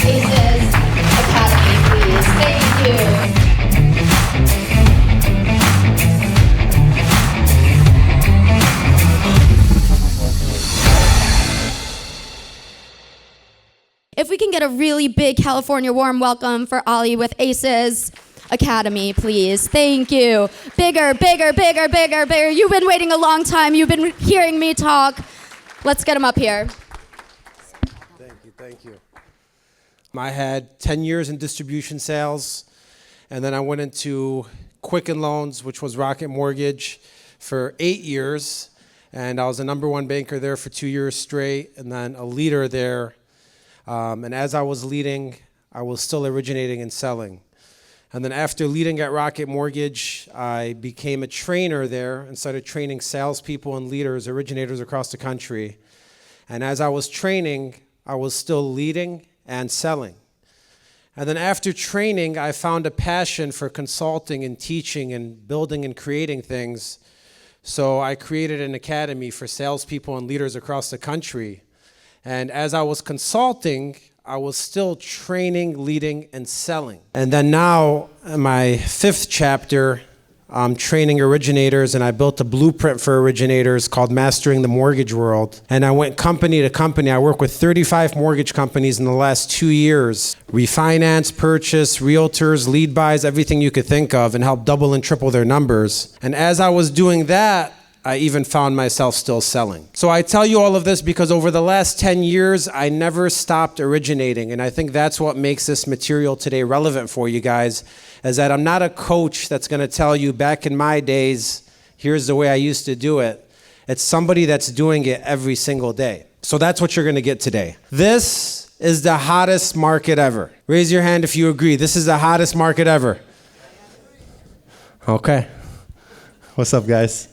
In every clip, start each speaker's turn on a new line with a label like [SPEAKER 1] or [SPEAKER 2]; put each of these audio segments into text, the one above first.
[SPEAKER 1] Aces Academy, please. Thank you. If we can get a really big California warm welcome for Ollie with Aces Academy, please. Thank you. Bigger, bigger, bigger, bigger, bigger. You've been waiting a long time. You've been hearing me talk. Let's get him up here.
[SPEAKER 2] Thank you. I had 10 years in distribution sales, and then I went into Quicken Loans, which was Rocket Mortgage, for 8 years, and I was the number one banker there for 2 years straight, and then a leader there. And as I was leading, I was still originating and selling. And then after leading at Rocket Mortgage, I became a trainer there and started training salespeople and leaders, originators across the country. And as I was training, I was still leading and selling. And then after training, I found a passion for consulting and teaching and building and creating things. So I created an academy for salespeople and leaders across the country. And as I was consulting, I was still training, leading, and selling. And then now, in my 5th chapter, I'm training originators, and I built a blueprint for originators called Mastering the Mortgage World. And I went company to company. I work with 35 mortgage companies in the last 2 years. Refinance, purchase, realtors, lead buys, everything you could think of, and help double and triple their numbers. And as I was doing that, I even found myself still selling. So I tell you all of this because over the last 10 years, I never stopped originating. And I think that's what makes this material today relevant for you guys, is that I'm not a coach that's gonna tell you back in my days, here's the way I used to do it. It's somebody that's doing it every single day. So that's what you're gonna get today. This is the hottest market ever. Raise your hand if you agree. This is the hottest market ever. Okay. What's up, guys?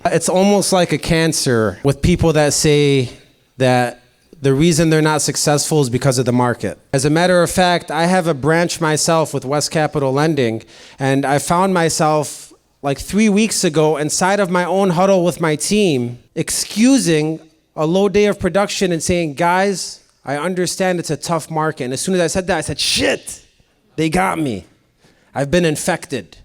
[SPEAKER 2] It's almost like a cancer with people that say that the reason they're not successful is because of the market. As a matter of fact, I have a branch myself with West Capital Lending, and I found myself like 3 weeks ago inside of my own huddle with my team, excusing a low day of production and saying, guys, I understand it's a tough market. And as soon as I said that, I said, shit, they got me. I've been infected.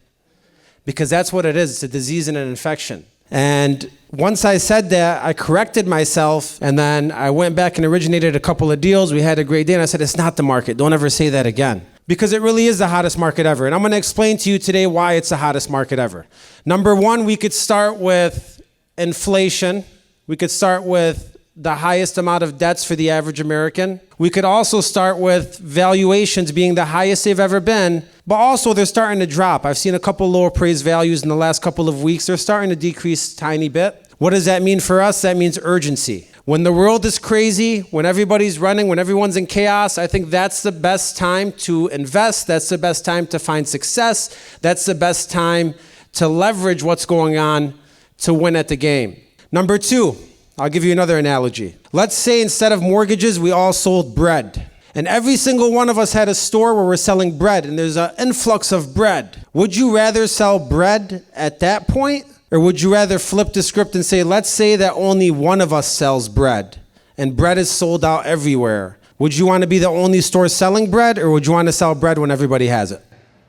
[SPEAKER 2] Because that's what it is. It's a disease and an infection. And once I said that, I corrected myself, and then I went back and originated a couple of deals. We had a great day, and I said, it's not the market. Don't ever say that again. Because it really is the hottest market ever. And I'm going to explain to you today why it's the hottest market ever. Number one, we could start with inflation. We could start with the highest amount of debts for the average American. We could also start with valuations being the highest they've ever been, but also they're starting to drop. I've seen a couple low appraised values in the last couple of weeks. They're starting to decrease a tiny bit. What does that mean for us? That means urgency. When the world is crazy, when everybody's running, when everyone's in chaos, I think that's the best time to invest. That's the best time to find success. That's the best time to leverage what's going on to win at the game. Number two, I'll give you another analogy. Let's say instead of mortgages, we all sold bread. And every single one of us had a store where we're selling bread, and there's an influx of bread. Would you rather sell bread at that point? Or would you rather flip the script and say, let's say that only one of us sells bread, and bread is sold out everywhere. Would you want to be the only store selling bread, or would you want to sell bread when everybody has it?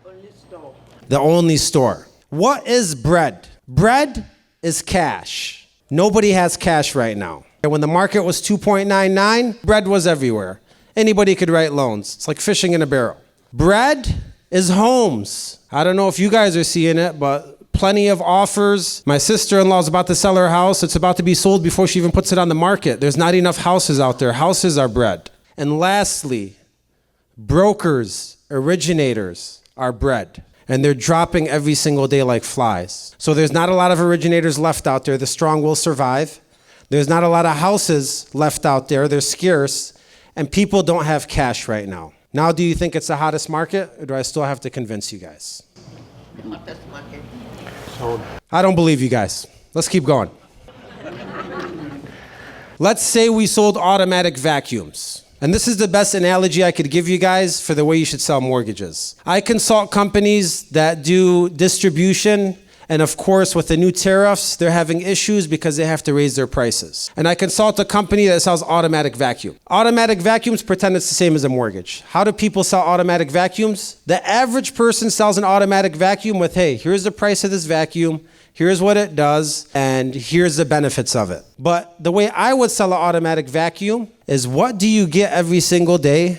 [SPEAKER 2] Only store. The only store. What is bread? Bread is cash. Nobody has cash right now. When the market was 2.99, bread was everywhere. Anybody could write loans. It's like fishing in a barrel. Bread is homes. I don't know if you guys are seeing it, but plenty of offers. My sister-in-law is about to sell her house. It's about to be sold before she even puts it on the market. There's not enough houses out there. Houses are bread. And lastly, brokers, originators are bread. And they're dropping every single day like flies. So there's not a lot of originators left out there. The strong will survive. There's not a lot of houses left out there. They're scarce. And people don't have cash right now. Now, do you think it's the hottest market, or do I still have to convince you guys? I don't believe you guys. Let's keep going. Let's say we sold automatic vacuums. And this is the best analogy I could give you guys for the way you should sell mortgages. I consult companies that do distribution And of course, with the new tariffs, they're having issues because they have to raise their prices. And I consult a company that sells automatic vacuum. Automatic vacuums pretend it's the same as a mortgage. How do people sell automatic vacuums? The average person sells an automatic vacuum with, hey, here's the price of this vacuum, here's what it does, and here's the benefits of it. But the way I would sell an automatic vacuum is, what do you get every single day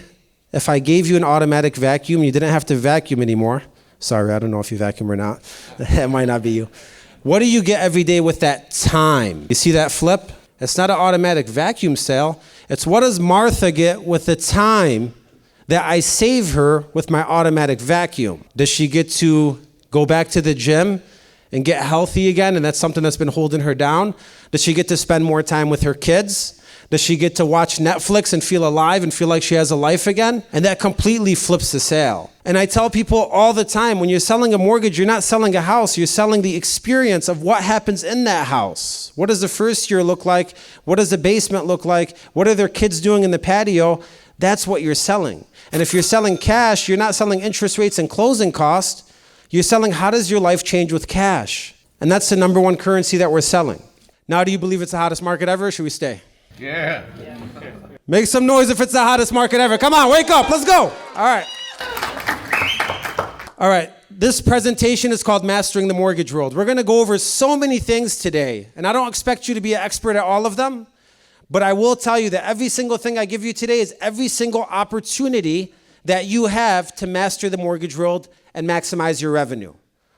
[SPEAKER 2] if I gave you an automatic vacuum and you didn't have to vacuum anymore? Sorry, I don't know if you vacuum or not. It might not be you. What do you get every day with that time? You see that flip? It's not an automatic vacuum sale. It's, what does Martha get with the time that I save her with my automatic vacuum? Does she get to go back to the gym and get healthy again, and that's something that's been holding her down? Does she get to spend more time with her kids? Does she get to watch Netflix and feel alive and feel like she has a life again? And that completely flips the sale. And I tell people all the time, when you're selling a mortgage, you're not selling a house, you're selling the experience of what happens in that house. What does the first year look like? What does the basement look like? What are their kids doing in the patio? That's what you're selling. And if you're selling cash, you're not selling interest rates and closing costs. You're selling, how does your life change with cash? And that's the number one currency that we're selling. Now, do you believe it's the hottest market ever, or should we stay?
[SPEAKER 3] Yeah.
[SPEAKER 2] Make some noise if it's the hottest market ever. Come on, wake up, let's go. All right. All right, this presentation is called Mastering the Mortgage World. We're gonna go over so many things today, and I don't expect you to be an expert at all of them, but I will tell you that every single thing I give you today is every single opportunity that you have to master the mortgage world and maximize your revenue,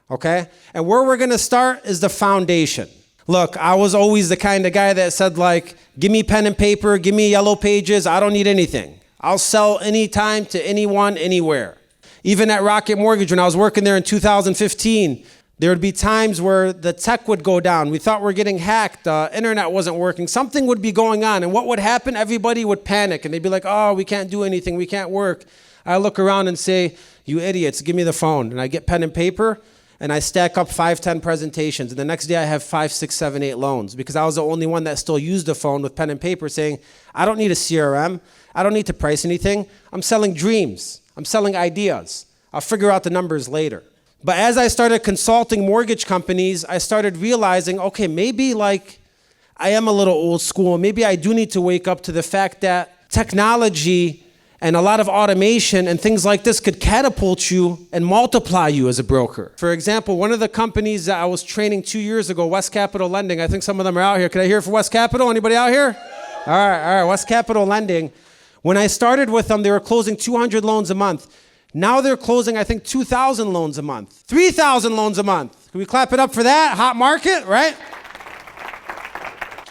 [SPEAKER 2] okay? And where we're gonna start is the foundation. Look, I was always the kind of guy that said, like, give me pen and paper, give me yellow pages, I don't need anything. I'll sell anytime to anyone, anywhere. Even at Rocket Mortgage, when I was working there in 2015, there would be times where the tech would go down. We thought we were getting hacked, the internet wasn't working, something would be going on, and what would happen? Everybody would panic, and they'd be like, oh, we can't do anything, we can't work. I look around and say, you idiots, give me the phone. And I get pen and paper, and I stack up 5, 10 presentations. And the next day I have 5, 6, 7, 8 loans, because I was the only one that still used the phone with pen and paper, saying, I don't need a CRM. I don't need to price anything. I'm selling dreams. I'm selling ideas. I'll figure out the numbers later. But as I started consulting mortgage companies, I started realizing, okay, maybe like I am a little old school. Maybe I do need to wake up to the fact that technology and a lot of automation and things like this could catapult you and multiply you as a broker. For example, one of the companies that I was training 2 years ago, West Capital Lending, I think some of them are out here. Can I hear for West Capital? Anybody out here? All right, West Capital Lending. When I started with them, they were closing 200 loans a month. Now they're closing, I think, 2,000 loans a month, 3,000 loans a month. Can we clap it up for that? Hot market, right?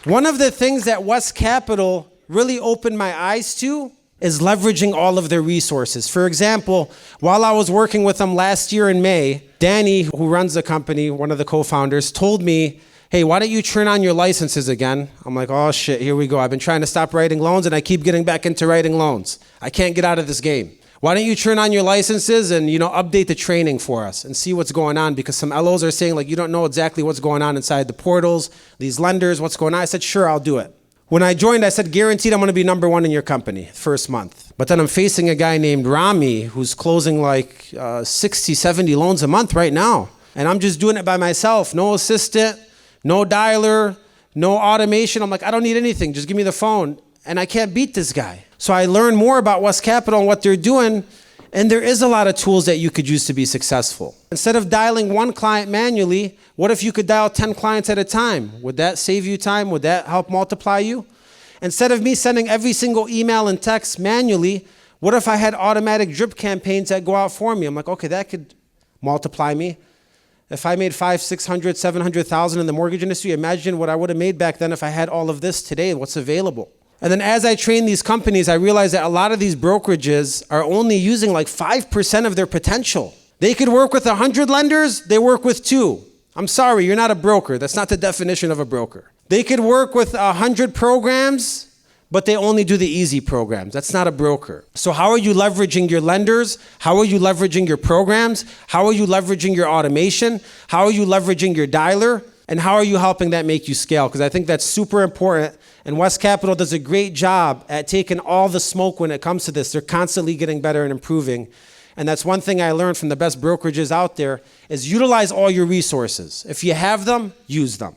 [SPEAKER 2] One of the things that West Capital really opened my eyes to is leveraging all of their resources. For example, while I was working with them last year in May, Danny, who runs the company, one of the co-founders, told me, hey, why don't you turn on your licenses again? I'm like, oh shit, here we go. I've been trying to stop writing loans and I keep getting back into writing loans. I can't get out of this game. Why don't you turn on your licenses and, update the training for us and see what's going on? Because some LOs are saying, like, you don't know exactly what's going on inside the portals, these lenders, what's going on. I said, sure, I'll do it. When I joined, I said, guaranteed I'm going to be number one in your company first month. But then I'm facing a guy named Rami who's closing like 60, 70 loans a month right now. And I'm just doing it by myself. No assistant, no dialer, no automation. I'm like, I don't need anything. Just give me the phone. And I can't beat this guy. So I learned more about West Capital and what they're doing. And there is a lot of tools that you could use to be successful. Instead of dialing one client manually, what if you could dial 10 clients at a time? Would that save you time? Would that help multiply you? Instead of me sending every single email and text manually, what if I had automatic drip campaigns that go out for me? I'm like, okay, that could multiply me. If I made 500, 600, 700,000 in the mortgage industry, imagine what I would have made back then if I had all of this today, what's available. And then as I train these companies, I realized that a lot of these brokerages are only using like 5% of their potential. They could work with 100 lenders, they work with 2. I'm sorry, you're not a broker. That's not the definition of a broker. They could work with 100 programs, but they only do the easy programs. That's not a broker. So how are you leveraging your lenders? How are you leveraging your programs? How are you leveraging your automation? How are you leveraging your dialer? And how are you helping that make you scale? Because I think that's super important. And West Capital does a great job at taking all the smoke when it comes to this. They're constantly getting better and improving. and that's one thing I learned from the best brokerages out there, is utilize all your resources. If you have them, use them.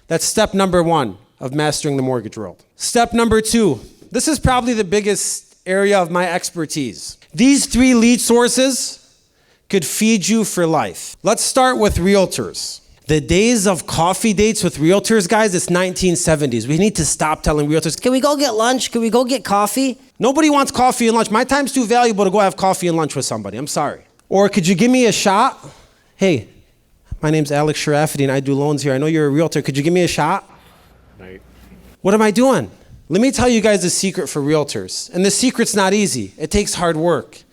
[SPEAKER 2] That's step number 1 of mastering the mortgage world. Step number 2, this is probably the biggest area of my expertise. These 3 lead sources could feed you for life. Let's start with realtors. The days of coffee dates with realtors, guys, it's 1970s. We need to stop telling realtors, can we go get lunch? Can we go get coffee? Nobody wants coffee and lunch. My time's too valuable to go have coffee and lunch with somebody. I'm sorry. Or could you give me a shot? Hey, my name's Alex Sharafity and I do loans here. I know you're a realtor. Could you give me a shot?
[SPEAKER 3] Right.
[SPEAKER 2] What am I doing? Let me tell you guys the secret for realtors. And the secret's not easy. It takes hard work.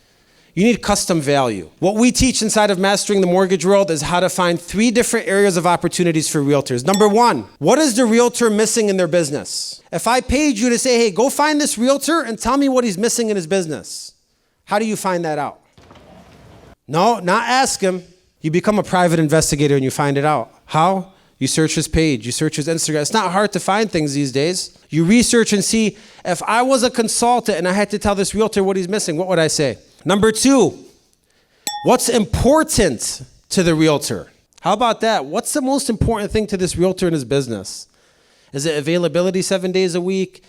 [SPEAKER 2] You need custom value. What we teach inside of Mastering the Mortgage World is how to find 3 different areas of opportunities for realtors. Number 1, what is the realtor missing in their business? If I paid you to say, hey, go find this realtor and tell me what he's missing in his business, how do you find that out? No, not ask him. You become a private investigator and you find it out. How? You search his page, you search his Instagram. It's not hard to find things these days. You research and see, if I was a consultant and I had to tell this realtor what he's missing, what would I say? Number 2, what's important to the realtor? How about that? What's the most important thing to this realtor in his business? Is it availability 7 days a week?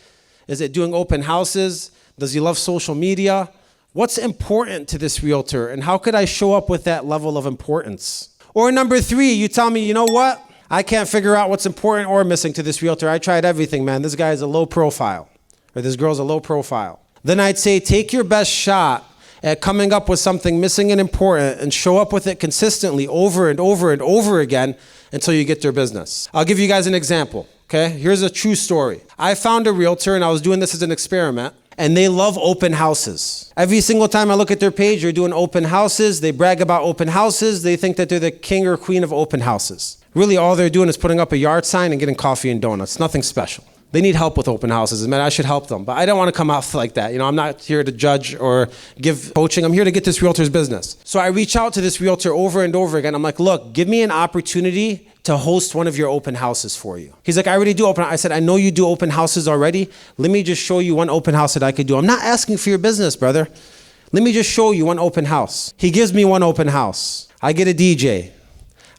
[SPEAKER 2] Is it doing open houses? Does he love social media? What's important to this realtor, and how could I show up with that level of importance? Or number 3, you tell me, you know what? I can't figure out what's important or missing to this realtor. I tried everything, man. This guy's a low profile, or this girl's a low profile. Then I'd say, take your best shot at coming up with something missing and important and show up with it consistently over and over and over again until you get their business. I'll give you guys an example, okay? Here's a true story. I found a realtor, and I was doing this as an experiment, and they love open houses. Every single time I look at their page, they're doing open houses. They brag about open houses. They think that they're the king or queen of open houses. Really, all they're doing is putting up a yard sign and getting coffee and donuts. Nothing special. They need help with open houses. Man, I should help them. But I don't want to come off like that. You know, I'm not here to judge or give coaching. I'm here to get this realtor's business. So I reach out to this realtor over and over again. I'm like, look, give me an opportunity to host one of your open houses for you. He's like, I already do open. I said, I know you do open houses already. Let me just show you one open house that I could do. I'm not asking for your business, brother. Let me just show you one open house. He gives me one open house. I get a DJ.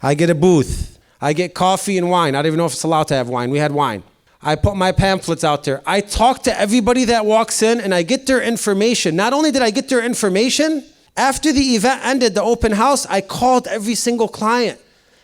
[SPEAKER 2] I get a booth. I get coffee and wine. I don't even know if it's allowed to have wine. We had wine. I put my pamphlets out there. I talk to everybody that walks in and I get their information. Not only did I get their information, after the event ended, the open house, I called every single client.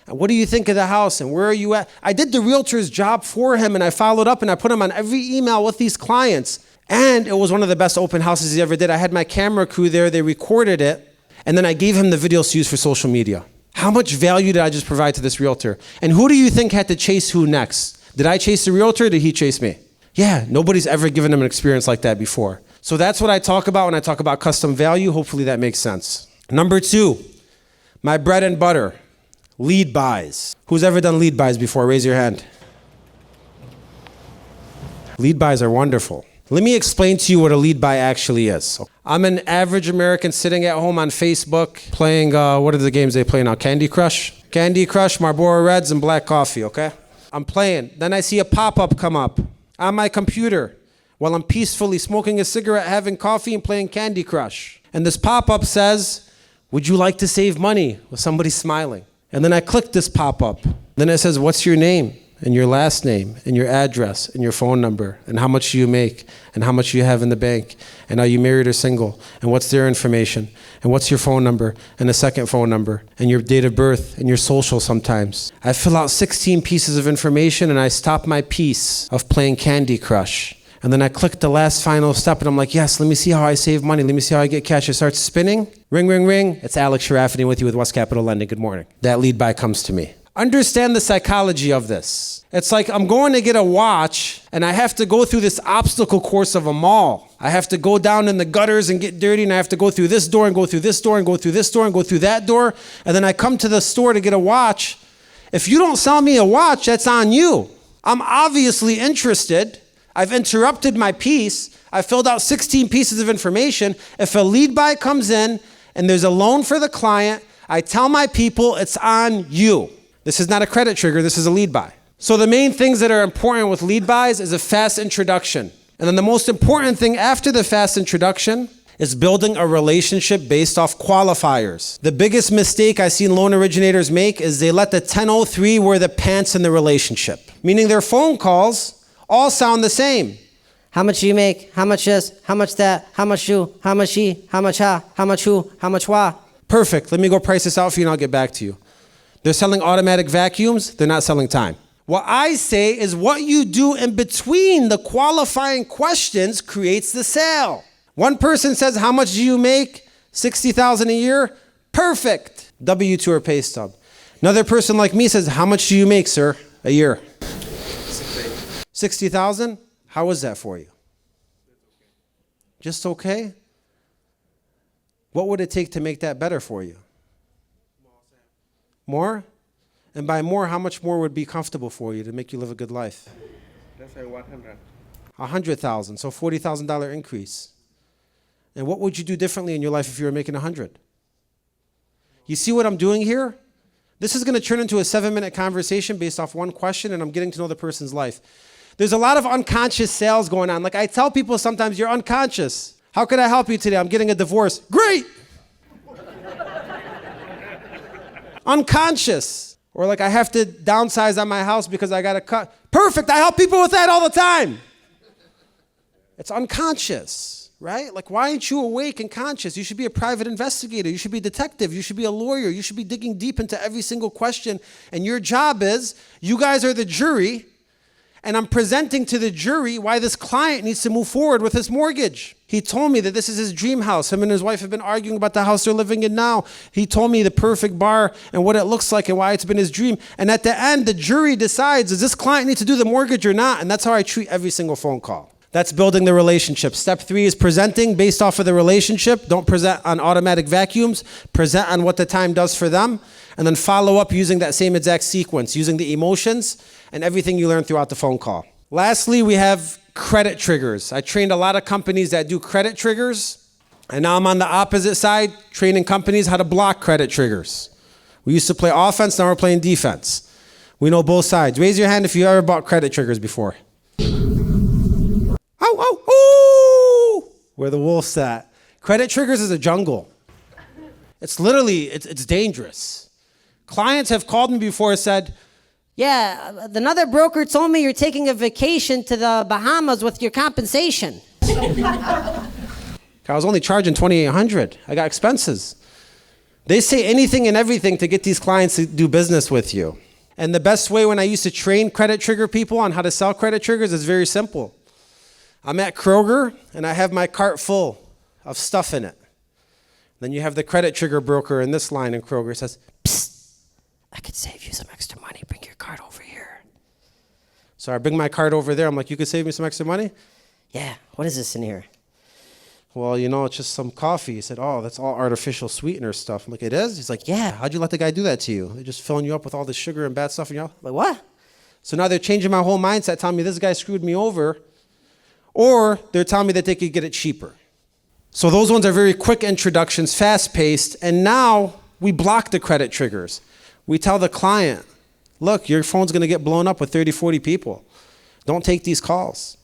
[SPEAKER 2] What do you think of the house and where are you at? I did the realtor's job for him and I followed up and I put him on every email with these clients. And it was one of the best open houses he ever did. I had my camera crew there. They recorded it. And then I gave him the videos to use for social media. How much value did I just provide to this realtor? And who do you think had to chase who next? Did I chase the realtor or did he chase me? Yeah, nobody's ever given him an experience like that before. So that's what I talk about when I talk about custom value. Hopefully that makes sense. Number 2, my bread and butter, lead buys. Who's ever done lead buys before? Raise your hand. Lead buys are wonderful. Let me explain to you what a lead buy actually is. I'm an average American sitting at home on Facebook playing, what are the games they play now? Candy Crush? Candy Crush, Marlboro Reds, and black coffee, okay? I'm playing. Then I see a pop-up come up on my computer while I'm peacefully smoking a cigarette, having coffee, and playing Candy Crush. And this pop-up says, would you like to save money? With somebody smiling. And then I click this pop-up. Then it says, what's your name? And your last name, and your address, and your phone number, and how much do you make, and how much you have in the bank, and are you married or single, and what's their information, and what's your phone number, and a second phone number, and your date of birth, and your social sometimes. I fill out 16 pieces of information, and I stop my piece of playing Candy Crush. And then I click the last final step, and I'm like, yes, let me see how I save money. Let me see how I get cash. It starts spinning. Ring, ring, ring. It's Alex Sharafity with you with West Capital Lending. Good morning. That lead buy comes to me. Understand the psychology of this. It's like I'm going to get a watch and I have to go through this obstacle course of a mall. I have to go down in the gutters and get dirty, and I have to go through this door and go through this door and go through this door and go through that door. And then I come to the store to get a watch. If you don't sell me a watch, that's on you. I'm obviously interested. I've interrupted my piece. I filled out 16 pieces of information. If a lead buy comes in and there's a loan for the client, I tell my people it's on you. This is not a credit trigger, this is a lead buy. So the main things that are important with lead buys is a fast introduction. And then the most important thing after the fast introduction It's building a relationship based off qualifiers. The biggest mistake I've seen loan originators make is they let the 1003 wear the pants in the relationship. Meaning their phone calls all sound the same.
[SPEAKER 3] How much do you make? How much this? How much that? How much you? How much she? How much ha? How much who? How much wha?
[SPEAKER 2] Perfect. Let me go price this out for you and I'll get back to you. They're selling automatic vacuums. They're not selling time. What I say is what you do in between the qualifying questions creates the sale. One person says, how much do you make? $60,000 a year? Perfect. W-2 or pay stub. Another person like me says, how much do you make, sir, a year? 60,000? How is that for you? Just okay? What would it take to make that better for you? More? And by more, how much more would be comfortable for you to make you live a good life?
[SPEAKER 4] Let's say 100.
[SPEAKER 2] 100,000, so $40,000 increase. And what would you do differently in your life if you were making 100? You see what I'm doing here? This is going to turn into a 7-minute conversation based off one question, and I'm getting to know the person's life. There's a lot of unconscious sales going on. Like I tell people sometimes, you're unconscious. How can I help you today? I'm getting a divorce. Great! Unconscious. Or like I have to downsize on my house because I got to cut. Perfect, I help people with that all the time. It's unconscious, right? Like why aren't you awake and conscious? You should be a private investigator. You should be a detective. You should be a lawyer. You should be digging deep into every single question. And your job is, you guys are the jury, and I'm presenting to the jury why this client needs to move forward with his mortgage. He told me that this is his dream house. Him and his wife have been arguing about the house they're living in now. He told me the perfect bar and what it looks like and why it's been his dream. And at the end, the jury decides, does this client need to do the mortgage or not? And that's how I treat every single phone call. That's building the relationship. Step 3 is presenting based off of the relationship. Don't present on automatic vacuums. Present on what the time does for them. And then follow up using that same exact sequence, using the emotions and everything you learn throughout the phone call. Lastly, we have credit triggers. I trained a lot of companies that do credit triggers, and now I'm on the opposite side, training companies how to block credit triggers. We used to play offense, now we're playing defense. We know both sides. Raise your hand if you ever bought credit triggers before. Oh, oh, ooh! Where the wolf's at. Credit triggers is a jungle. It's literally, it's dangerous. Clients have called me before and said,
[SPEAKER 3] Yeah, another broker told me you're taking a vacation to the Bahamas with your compensation.
[SPEAKER 2] I was only charging $2,800. I got expenses. They say anything and everything to get these clients to do business with you. And the best way when I used to train credit trigger people on how to sell credit triggers is very simple. I'm at Kroger and I have my cart full of stuff in it. Then you have the credit trigger broker in this line in Kroger says, "Psst, I could save you some extra money. Bring your card over here." So I bring my card over there. I'm like, you could save me some extra money?
[SPEAKER 3] Yeah, what is this in here?
[SPEAKER 2] Well, you know, it's just some coffee. He said, oh, that's all artificial sweetener stuff. I'm like, it is? He's like, yeah. How'd you let the guy do that to you? They're just filling you up with all this sugar and bad stuff. And you're
[SPEAKER 3] Like, what?
[SPEAKER 2] So now they're changing my whole mindset, telling me this guy screwed me over. Or they're telling me that they could get it cheaper. So those ones are very quick introductions, fast-paced. And now we block the credit triggers. We tell the client, look, your phone's going to get blown up with 30, 40 people. Don't take these calls.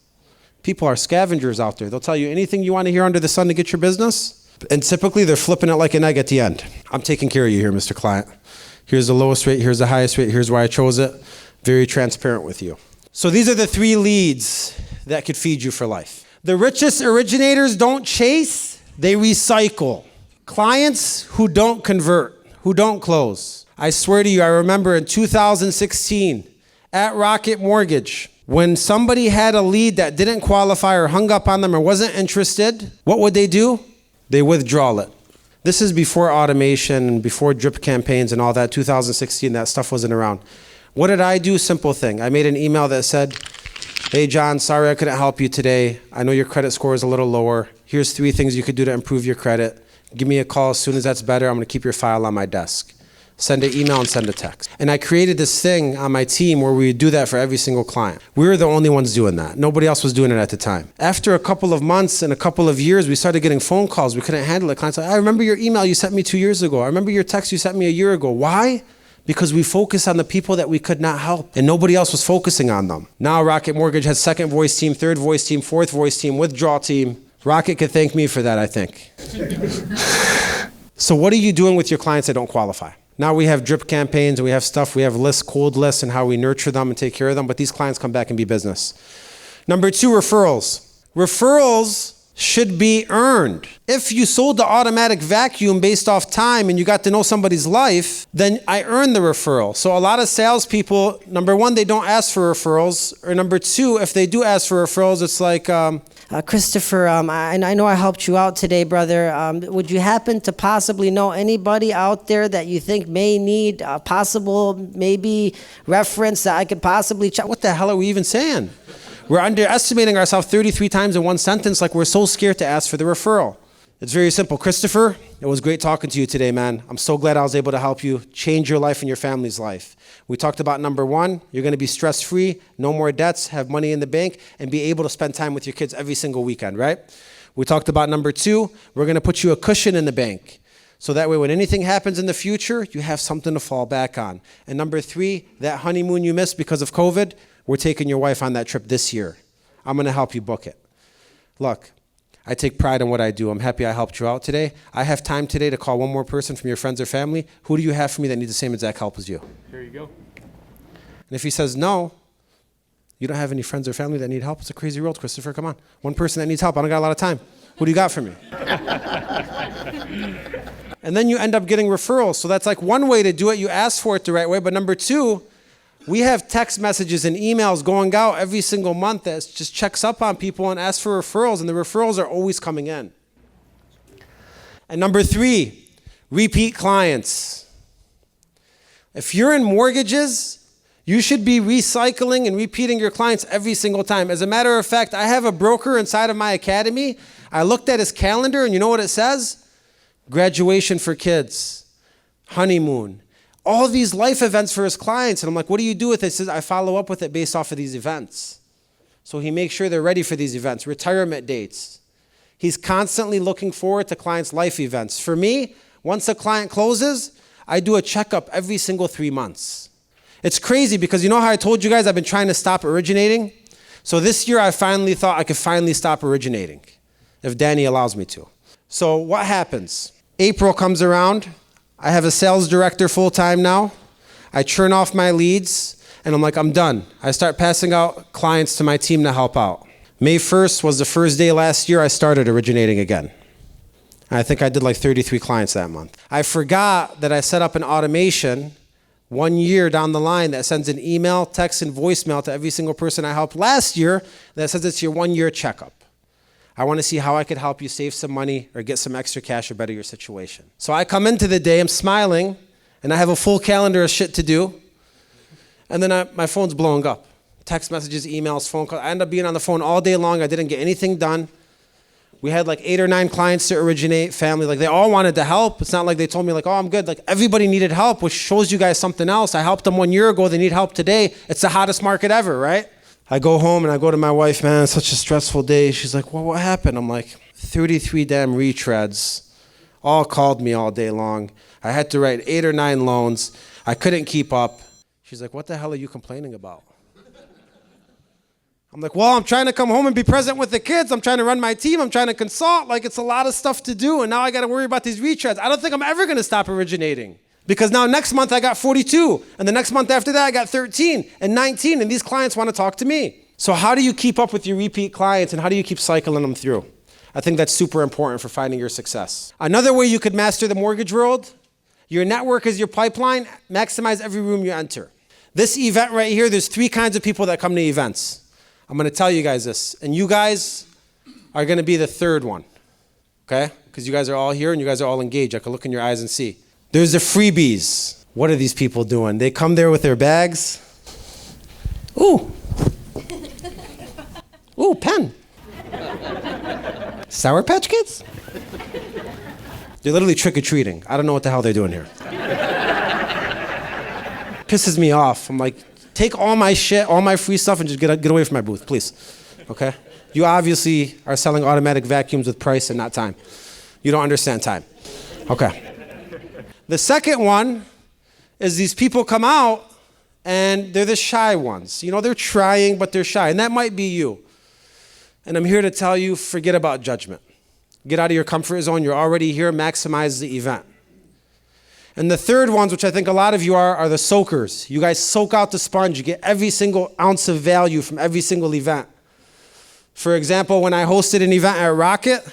[SPEAKER 2] People are scavengers out there. They'll tell you anything you want to hear under the sun to get your business. And typically, they're flipping it like an egg at the end. I'm taking care of you here, Mr. Client. Here's the lowest rate. Here's the highest rate. Here's why I chose it. Very transparent with you. So these are the 3 leads that could feed you for life. The richest originators don't chase. They recycle. Clients who don't convert, who don't close. I swear to you, I remember in 2016 at Rocket Mortgage, when somebody had a lead that didn't qualify or hung up on them or wasn't interested, what would they do? They withdraw it. This is before automation and before drip campaigns and all that. 2016, that stuff wasn't around. What did I do? Simple thing. I made an email that said, hey, John, sorry I couldn't help you today. I know your credit score is a little lower. Here's 3 things you could do to improve your credit. Give me a call as soon as that's better. I'm going to keep your file on my desk. Send an email and send a text. And I created this thing on my team where we would do that for every single client. We were the only ones doing that. Nobody else was doing it at the time. After a couple of months and a couple of years, we started getting phone calls. We couldn't handle it. Clients like, I remember your email you sent me 2 years ago. I remember your text you sent me a year ago. Why? Because we focused on the people that we could not help and nobody else was focusing on them. Now Rocket Mortgage has 2nd voice team, 3rd voice team, 4th voice team, withdrawal team. Rocket could thank me for that, I think. So what are you doing with your clients that don't qualify? Now we have drip campaigns and we have stuff, we have lists, cold lists, and how we nurture them and take care of them, but these clients come back and be business. Number 2, referrals. Referrals should be earned. If you sold the automatic vacuum based off time and you got to know somebody's life, then I earned the referral. So a lot of salespeople, number 1, they don't ask for referrals, or number 2, if they do ask for referrals, it's like,
[SPEAKER 3] Christopher, I know I helped you out today, brother. Would you happen to possibly know anybody out there that you think may need a possible, maybe, reference that I could possibly check?
[SPEAKER 2] what the hell are we even saying? We're underestimating ourselves 33 times in one sentence, like we're so scared to ask for the referral. It's very simple. Christopher, it was great talking to you today, man. I'm so glad I was able to help you change your life and your family's life. We talked about number 1, you're going to be stress-free, no more debts, have money in the bank, and be able to spend time with your kids every single weekend, right? We talked about number 2, we're going to put you a cushion in the bank. So that way when anything happens in the future, you have something to fall back on. And number 3, that honeymoon you missed because of COVID, we're taking your wife on that trip this year. I'm going to help you book it. Look, I take pride in what I do. I'm happy I helped you out today. I have time today to call one more person from your friends or family. Who do you have for me that needs the same exact help as you?
[SPEAKER 4] Here you go.
[SPEAKER 2] And if he says no, you don't have any friends or family that need help, it's a crazy world, Christopher. Come on. One person that needs help. I don't got a lot of time. Who do you got for me? And then you end up getting referrals. So that's like one way to do it. You ask for it the right way. But number 2, we have text messages and emails going out every single month that just checks up on people and asks for referrals, and the referrals are always coming in. And number 3, repeat clients. If you're in mortgages, you should be recycling and repeating your clients every single time. As a matter of fact, I have a broker inside of my academy. I looked at his calendar, and you know what it says? Graduation for kids, honeymoon, all these life events for his clients. And I'm like, what do you do with it? He says, I follow up with it based off of these events. So he makes sure they're ready for these events, retirement dates. He's constantly looking forward to clients' life events. For me, once a client closes, I do a checkup every single 3 months. It's crazy because you know how I told you guys I've been trying to stop originating? So this year I finally thought I could finally stop originating, if Danny allows me to. So what happens? April comes around. I have a sales director full-time now. I churn off my leads, and I'm like, I'm done. I start passing out clients to my team to help out. May 1st was the first day last year I started originating again. I think I did like 33 clients that month. I forgot that I set up an automation 1 year down the line that sends an email, text, and voicemail to every single person I helped last year that says it's your 1-year checkup. I want to see how I could help you save some money or get some extra cash or better your situation. So I come into the day, I'm smiling, and I have a full calendar of shit to do. And then my phone's blowing up. Text messages, emails, phone calls. I end up being on the phone all day long. I didn't get anything done. We had like 8 or 9 clients to originate, family. Like they all wanted to help. It's not like they told me like, oh, I'm good. Like everybody needed help, which shows you guys something else. I helped them 1 year ago. They need help today. It's the hottest market ever, right? I go home and I go to my wife, man, it's such a stressful day. She's like, well, what happened? I'm like, 33 damn retreads, all called me all day long. I had to write 8 or 9 loans. I couldn't keep up. She's like, what the hell are you complaining about? I'm like, well, I'm trying to come home and be present with the kids. I'm trying to run my team. I'm trying to consult. Like, it's a lot of stuff to do. And now I got to worry about these retreads. I don't think I'm ever going to stop originating. Because now next month I got 42, and the next month after that I got 13 and 19, and these clients want to talk to me. So how do you keep up with your repeat clients, and how do you keep cycling them through? I think that's super important for finding your success. Another way you could master the mortgage world, your network is your pipeline, maximize every room you enter. This event right here, there's 3 kinds of people that come to events. I'm going to tell you guys this, and you guys are going to be the 3rd one, okay? Because you guys are all here and you guys are all engaged. I can look in your eyes and see. There's the freebies. What are these people doing? They come there with their bags. Ooh. Ooh, pen. Sour Patch Kids? They're literally trick-or-treating. I don't know what the hell they're doing here. Pisses me off. I'm like, take all my shit, all my free stuff, and just get away from my booth, please. Okay? You obviously are selling automatic vacuums with price and not time. You don't understand time. Okay. The second one is these people come out and they're the shy ones. You know, they're trying, but they're shy. And that might be you. And I'm here to tell you, forget about judgment. Get out of your comfort zone. You're already here. Maximize the event. And the third ones, which I think a lot of you are the soakers. You guys soak out the sponge. You get every single ounce of value from every single event. For example, when I hosted an event at Rocket,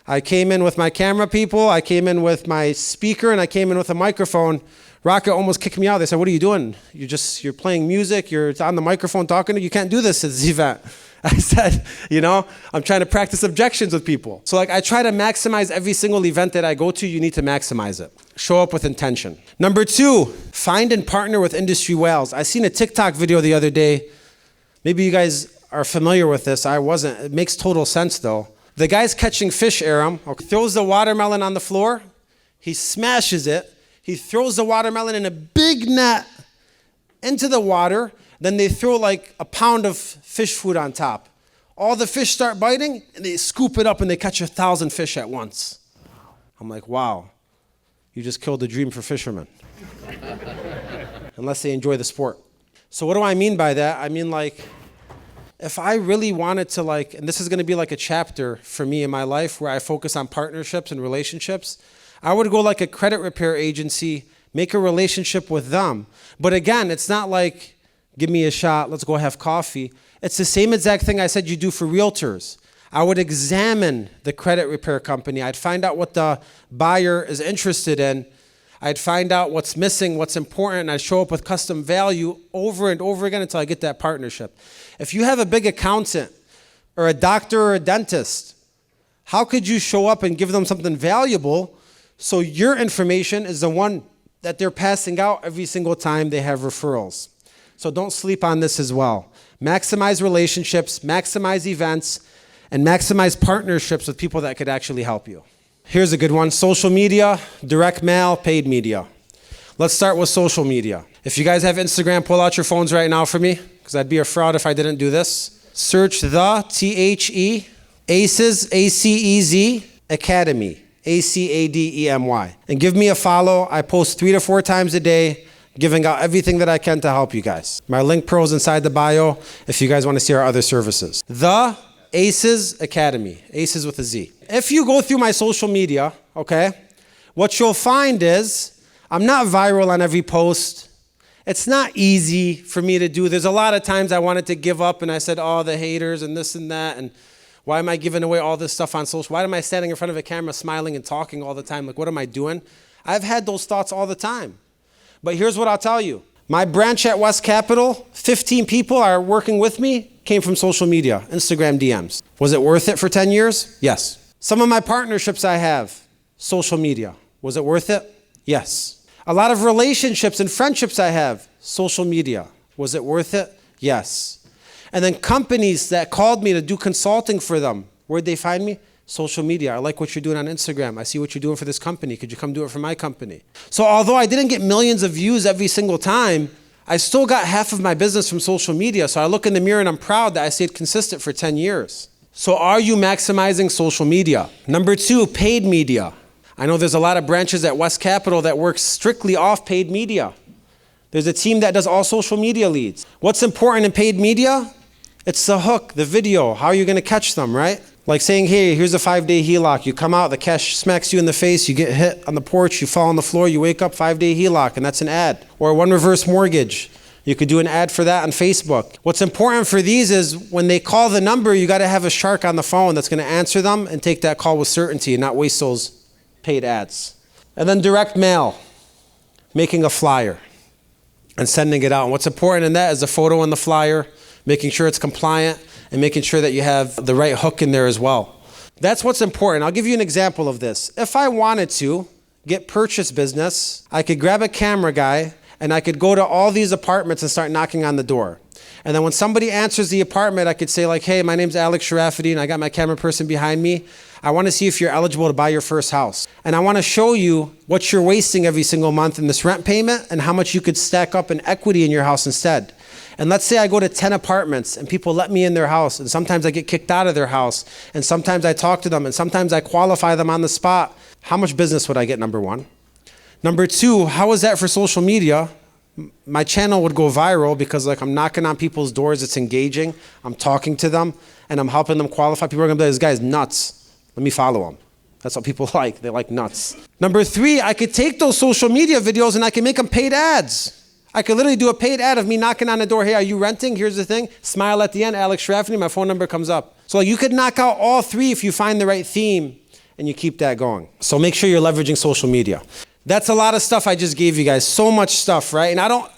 [SPEAKER 2] I came in with my camera people, I came in with my speaker, and I came in with a microphone. Rocket almost kicked me out. They said, what are you doing? You're playing music, you're on the microphone talking, you can't do this at this event. I said, I'm trying to practice objections with people. So I try to maximize every single event that I go to. You need to maximize it. Show up with intention. Number 2, find and partner with industry whales. I seen a TikTok video the other day. Maybe you guys are familiar with this. I wasn't. It makes total sense though. The guy's catching fish, Aram, throws the watermelon on the floor. He smashes it. He throws the watermelon in a big net into the water. Then they throw like a pound of fish food on top. All the fish start biting, and they scoop it up, and they catch 1,000 fish at once. I'm like, wow, you just killed the dream for fishermen. Unless they enjoy the sport. So what do I mean by that? I mean, if I really wanted to and this is going to be like a chapter for me in my life where I focus on partnerships and relationships, I would go like a credit repair agency, make a relationship with them. But again, it's not like, give me a shot, let's go have coffee. It's the same exact thing I said you do for realtors. I would examine the credit repair company. I'd find out what the buyer is interested in. I'd find out what's missing, what's important, and I'd show up with custom value over and over again until I get that partnership. If you have a big accountant or a doctor or a dentist, how could you show up and give them something valuable so your information is the one that they're passing out every single time they have referrals? So don't sleep on this as well. Maximize relationships, maximize events, and maximize partnerships with people that could actually help you. Here's a good one. Social media, direct mail, paid media. Let's start with social media. If you guys have Instagram, pull out your phones right now for me, because I'd be a fraud if I didn't do this. Search the THE ACES, ACEZ Academy, ACADEMY. And give me a follow. I post 3 to 4 times a day, giving out everything that I can to help you guys. My link pro is inside the bio if you guys want to see our other services. The ACES Academy, ACES with a Z. If you go through my social media, okay, what you'll find is I'm not viral on every post. It's not easy for me to do. There's a lot of times I wanted to give up and I said, oh, the haters and this and that, and why am I giving away all this stuff on social? Why am I standing in front of a camera smiling and talking all the time? What am I doing? I've had those thoughts all the time. But here's what I'll tell you. My branch at West Capital, 15 people are working with me, came from social media, Instagram DMs. Was it worth it for 10 years? Yes. Some of my partnerships I have, social media. Was it worth it? Yes. A lot of relationships and friendships I have, social media. Was it worth it? Yes. And then companies that called me to do consulting for them, where'd they find me? Social media. I like what you're doing on Instagram. I see what you're doing for this company. Could you come do it for my company? So although I didn't get millions of views every single time, I still got half of my business from social media. So I look in the mirror and I'm proud that I stayed consistent for 10 years. So are you maximizing social media? Number 2, paid media. I know there's a lot of branches at West Capital that work strictly off paid media. There's a team that does all social media leads. What's important in paid media? It's the hook, the video. How are you going to catch them, right? Like saying, hey, here's a 5-day HELOC. You come out, the cash smacks you in the face, you get hit on the porch, you fall on the floor, you wake up, 5-day HELOC, and that's an ad. Or one reverse mortgage. You could do an ad for that on Facebook. What's important for these is when they call the number, you got to have a shark on the phone that's going to answer them and take that call with certainty and not waste those paid ads. And then direct mail, making a flyer and sending it out. And what's important in that is the photo in the flyer, making sure it's compliant, and making sure that you have the right hook in there as well. That's what's important. I'll give you an example of this. If I wanted to get purchase business, I could grab a camera guy and I could go to all these apartments and start knocking on the door. And then when somebody answers the apartment, I could say like, hey, my name's Alex Sharafadine. I got my camera person behind me. I want to see if you're eligible to buy your first house. And I want to show you what you're wasting every single month in this rent payment and how much you could stack up in equity in your house instead. And let's say I go to 10 apartments and people let me in their house, and sometimes I get kicked out of their house, and sometimes I talk to them, and sometimes I qualify them on the spot. How much business would I get, number 1? Number 2, how is that for social media? my channel would go viral because like I'm knocking on people's doors, it's engaging, I'm talking to them, and I'm helping them qualify. People are gonna be like, this guy's nuts. Let me follow him. That's what people like. They like nuts. Number 3, I could take those social media videos and I can make them paid ads. I could literally do a paid ad of me knocking on the door. Hey, are you renting? Here's the thing. Smile at the end, Alex Shrafney, my phone number comes up. So you could knock out all 3 if you find the right theme and you keep that going. So make sure you're leveraging social media. That's a lot of stuff I just gave you guys. So much stuff, right? And I don't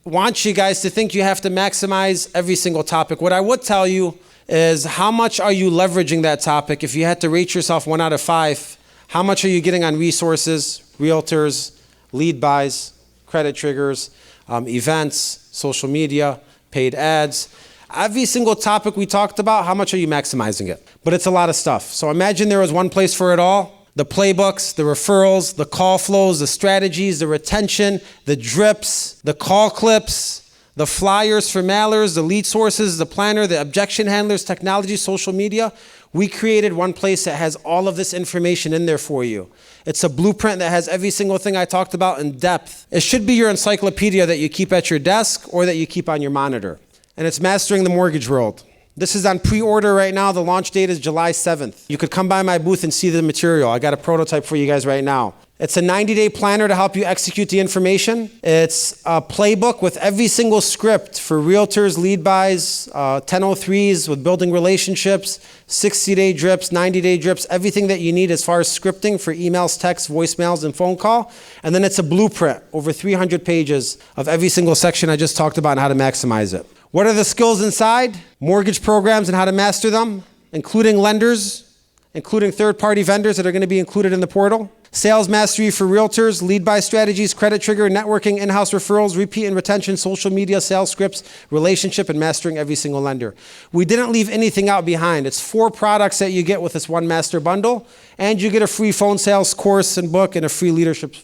[SPEAKER 2] want you guys to think you have to maximize every single topic. What I would tell you is how much are you leveraging that topic? If you had to rate yourself 1 out of 5, how much are you getting on resources, realtors, lead buys, credit triggers, events, social media, paid ads? Every single topic we talked about, how much are you maximizing it? But it's a lot of stuff. So imagine there was one place for it all. The playbooks, the referrals, the call flows, the strategies, the retention, the drips, the call clips, the flyers for mailers, the lead sources, the planner, the objection handlers, technology, social media. We created one place that has all of this information in there for you. It's a blueprint that has every single thing I talked about in depth. It should be your encyclopedia that you keep at your desk or that you keep on your monitor. And it's Mastering the Mortgage World. This is on pre-order right now. The launch date is July 7th. You could come by my booth and see the material. I got a prototype for you guys right now. It's a 90-day planner to help you execute the information. It's a playbook with every single script for realtors, lead buys, 1003s with building relationships, 60-day drips, 90-day drips, everything that you need as far as scripting for emails, texts, voicemails, and phone call. And then it's a blueprint, over 300 pages of every single section I just talked about and how to maximize it. What are the skills inside? Mortgage programs and how to master them, including lenders, including third-party vendors that are going to be included in the portal. Sales mastery for realtors, lead buy strategies, credit trigger, networking, in-house referrals, repeat and retention, social media, sales scripts, relationship, and mastering every single lender. We didn't leave anything out behind. It's 4 products that you get with this one master bundle, and you get a free phone sales course and book and a free leadership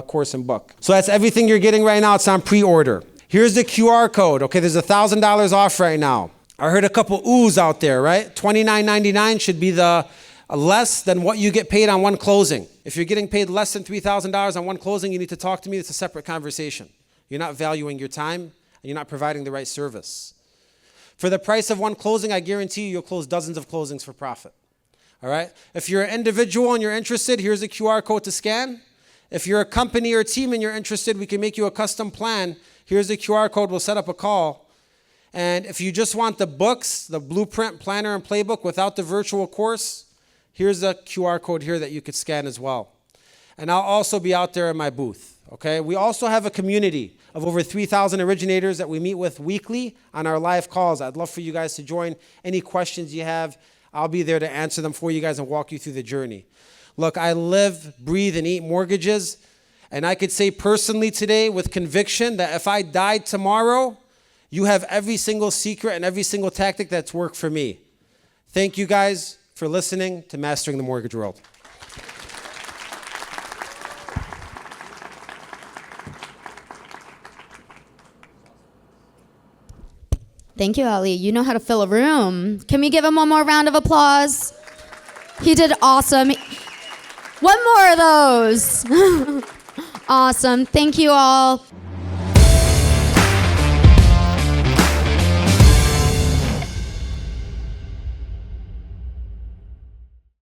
[SPEAKER 2] course and book. So that's everything you're getting right now. It's on pre-order. Here's the QR code. Okay, there's $1,000 off right now. I heard a couple oohs out there, right? $29.99 should be the less than what you get paid on one closing. If you're getting paid less than $3,000 on one closing, you need to talk to me. It's a separate conversation. You're not valuing your time, and you're not providing the right service. For the price of one closing, I guarantee you'll close dozens of closings for profit. All right? If you're an individual and you're interested, here's a QR code to scan. If you're a company or a team and you're interested, we can make you a custom plan. Here's the QR code. We'll set up a call. And if you just want the books, the blueprint, planner, and playbook without the virtual course, here's the QR code here that you could scan as well. And I'll also be out there in my booth, okay? We also have a community of over 3,000 originators that we meet with weekly on our live calls. I'd love for you guys to join. Any questions you have, I'll be there to answer them for you guys and walk you through the journey. Look, I live, breathe, and eat mortgages. And I could say personally today with conviction that if I died tomorrow, you have every single secret and every single tactic that's worked for me. Thank you guys for listening to Mastering the Mortgage World.
[SPEAKER 1] Thank you, Ali. You know how to fill a room. Can we give him one more round of applause? He did awesome. One more of those. Awesome. Thank you all.